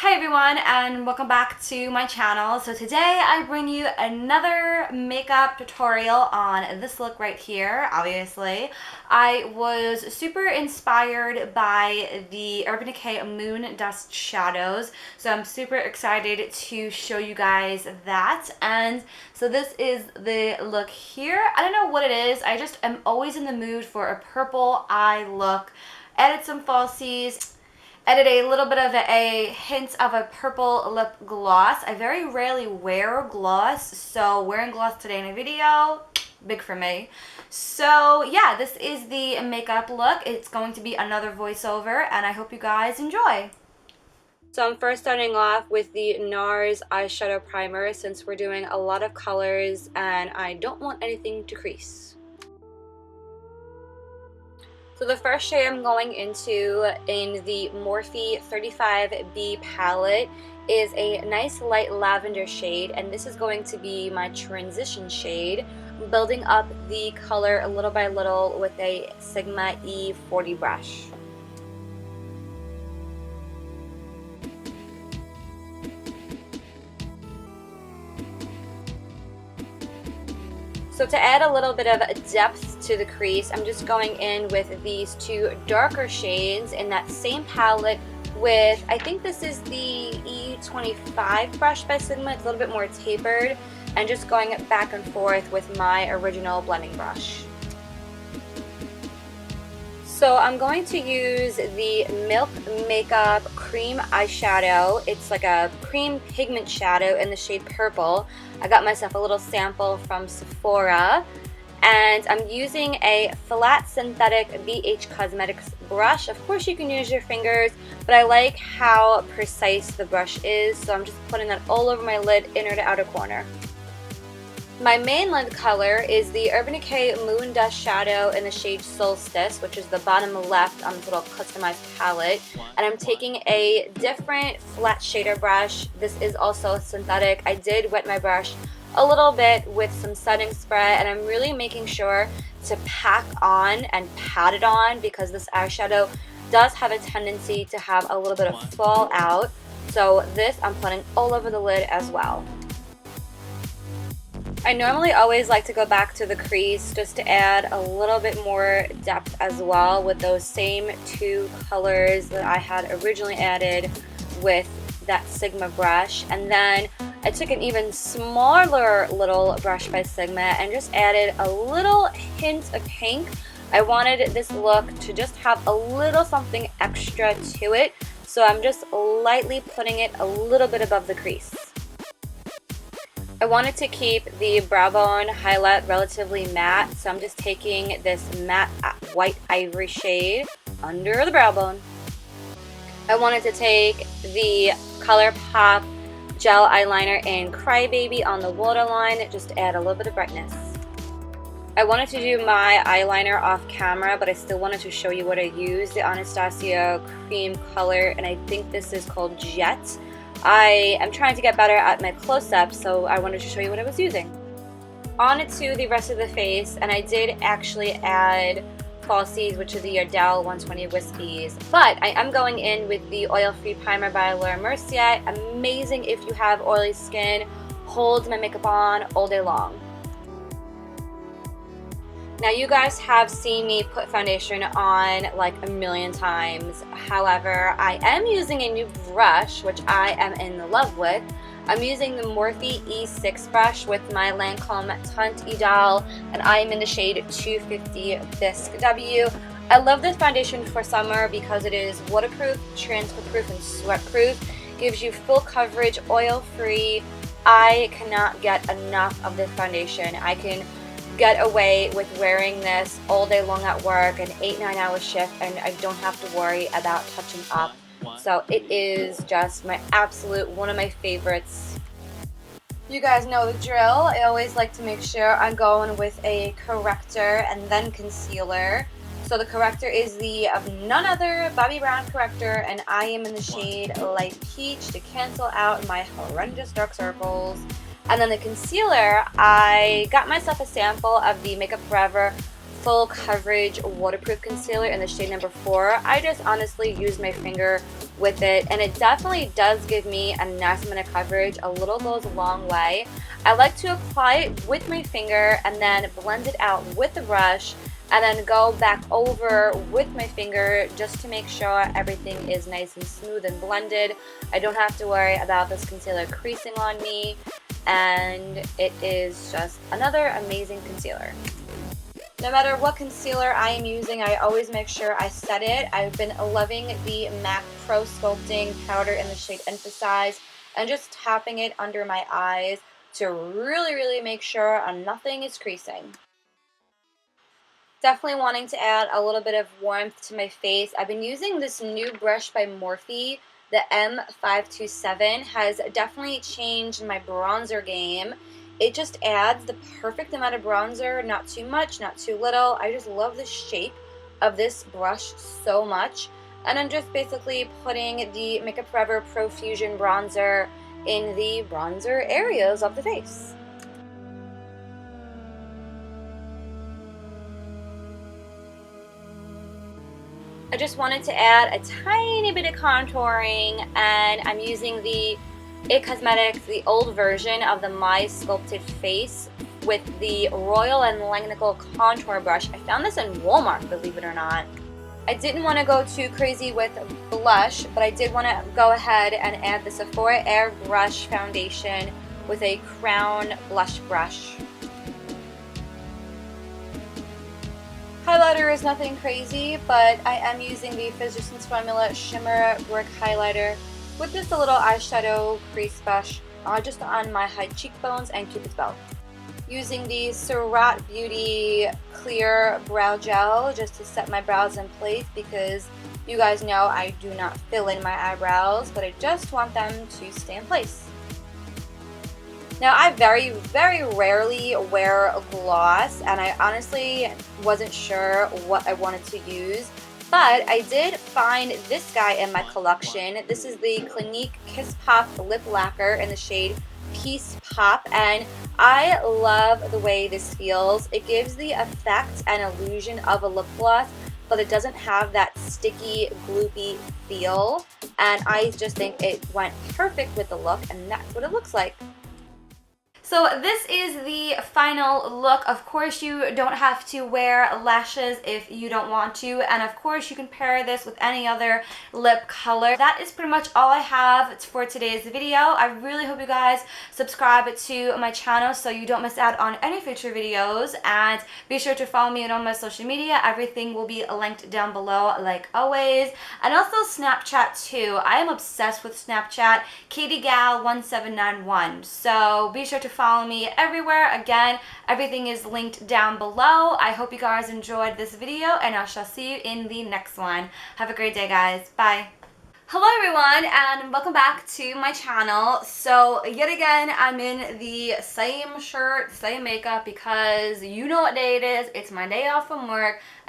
Hi everyone, and welcome back to my channel. So today I bring you another makeup tutorial on this look right here. Obviously, I was super inspired by the Urban Decay Moondust shadows, so I'm super excited to show you guys that. And so this is the look here. I don't know what it is, I just am always in the mood for a purple eye look. Added some falsies, added a little bit of a hint of a purple lip gloss. I very rarely wear gloss, so wearing gloss today in a video, big for me. So yeah, this is the makeup look. It's going to be another voiceover, and I hope you guys enjoy. So I'm first starting off with the Nars eyeshadow primer since we're doing a lot of colors and I don't want anything to crease. So the first shade I'm going into in the Morphe 35B palette is a nice light lavender shade, and this is going to be my transition shade, building up the color little by little with a Sigma E40 brush. So to add a little bit of depth to the crease, I'm just going in with these two darker shades in that same palette with, I think this is the E25 brush by Sigma. It's a little bit more tapered, and just going back and forth with my original blending brush. So I'm going to use the Milk Makeup Cream Eyeshadow. It's like a cream pigment shadow in the shade Purple. I got myself a little sample from Sephora, and I'm using a flat synthetic BH Cosmetics brush. Of course you can use your fingers, but I like how precise the brush is, so I'm just putting that all over my lid, inner to outer corner. My main lid color is the Urban Decay Moondust shadow in the shade Solstice, which is the bottom left on this little customized palette. And I'm taking a different flat shader brush. This is also synthetic. I did wet my brush a little bit with some setting spray, and I'm really making sure to pack on and pat it on because this eyeshadow does have a tendency to have a little bit of fallout. So this I'm putting all over the lid as well. I normally always like to go back to the crease just to add a little bit more depth as well with those same two colors that I had originally added with that Sigma brush. And then I took an even smaller little brush by Sigma and just added a little hint of pink. I wanted this look to just have a little something extra to it, so I'm just lightly putting it a little bit above the crease. I wanted to keep the brow bone highlight relatively matte, so I'm just taking this matte white ivory shade under the brow bone. I wanted to take the Colourpop gel eyeliner in Crybaby on the waterline just to add a little bit of brightness. I wanted to do my eyeliner off camera, but I still wanted to show you what I used, the Anastasia cream color, and I think this is called Jet. I am trying to get better at my close-ups, so I wanted to show you what I was using. On to the rest of the face, and I did actually add falsies, which are the Ardell 120 Wispies, but I am going in with the oil-free primer by Mercier. Amazing if you have oily skin, holds my makeup on all day long. Now you guys have seen me put foundation on like a million times. However, I am using a new brush, which I am in love with. I'm using the Morphe E6 brush with my Lancome teint-idole, and I am in the shade 250 Bisque W. I love this foundation for summer because it is waterproof, transfer proof, and sweat proof. Gives you full coverage, oil free. I cannot get enough of this foundation. I can get away with wearing this all day long at work, an 8-9 hour shift, and I don't have to worry about touching up. So it is just my absolute one of my favorites. You guys know the drill. I always like to make sure I'm going with a corrector and then concealer. So the corrector is the none other Bobbi Brown corrector, and I am in the shade Light Peach to cancel out my horrendous dark circles. And then the concealer, I got myself a sample of the Makeup Forever Full Coverage Waterproof Concealer in the shade number 4. I just honestly used my finger with it, and it definitely does give me a nice amount of coverage. A little goes a long way. I like to apply it with my finger and then blend it out with the brush, and then go back over with my finger just to make sure everything is nice and smooth and blended. I don't have to worry about this concealer creasing on me, and it is just another amazing concealer. No matter what concealer I am using, I always make sure I set it. I've been loving the MAC Pro Sculpting Powder in the shade Emphasize, and just tapping it under my eyes to really make sure nothing is creasing. Definitely wanting to add a little bit of warmth to my face. I've been using this new brush by Morphe, the M527. Has definitely changed my bronzer game. It just adds the perfect amount of bronzer, not too much, not too little. I just love the shape of this brush so much. And I'm just basically putting the Makeup Forever Pro Fusion bronzer in the bronzer areas of the face. I just wanted to add a tiny bit of contouring, and I'm using the IT Cosmetics, the old version of the My Sculpted Face with the Royal and Langnickel contour brush. I found this in Walmart, believe it or not. I didn't want to go too crazy with blush, but I did want to go ahead and add the Sephora Airbrush foundation with a crown blush brush. Highlighter is nothing crazy, but I am using the Physicians Formula Shimmer Brick Highlighter with just a little eyeshadow crease brush just on my high cheekbones and Cupid's bow. Using the Surrat Beauty Clear Brow Gel just to set my brows in place, because you guys know I do not fill in my eyebrows, but I just want them to stay in place. Now, I very rarely wear a gloss, and I honestly wasn't sure what I wanted to use, but I did find this guy in my collection. This is the Clinique Kiss Pop Lip Lacquer in the shade Peace Pop, and I love the way this feels. It gives the effect and illusion of a lip gloss, but it doesn't have that sticky, gloopy feel, and I just think it went perfect with the look, and that's what it looks like. So this is the final look. Of course, you don't have to wear lashes if you don't want to, and of course you can pair this with any other lip color. That is pretty much all I have for today's video. I really hope you guys subscribe to my channel so you don't miss out on any future videos, and be sure to follow me on all my social media. Everything will be linked down below like always, and also Snapchat too. I am obsessed with Snapchat, KatieGal1791, so be sure to follow me everywhere. Again, everything is linked down below. I hope you guys enjoyed this video, and I shall see you in the next one. Have a great day, guys. Bye. Hello everyone, and welcome back to my channel. So yet again, I'm in the same shirt, same makeup, because you know what day it is. It's my day off from work.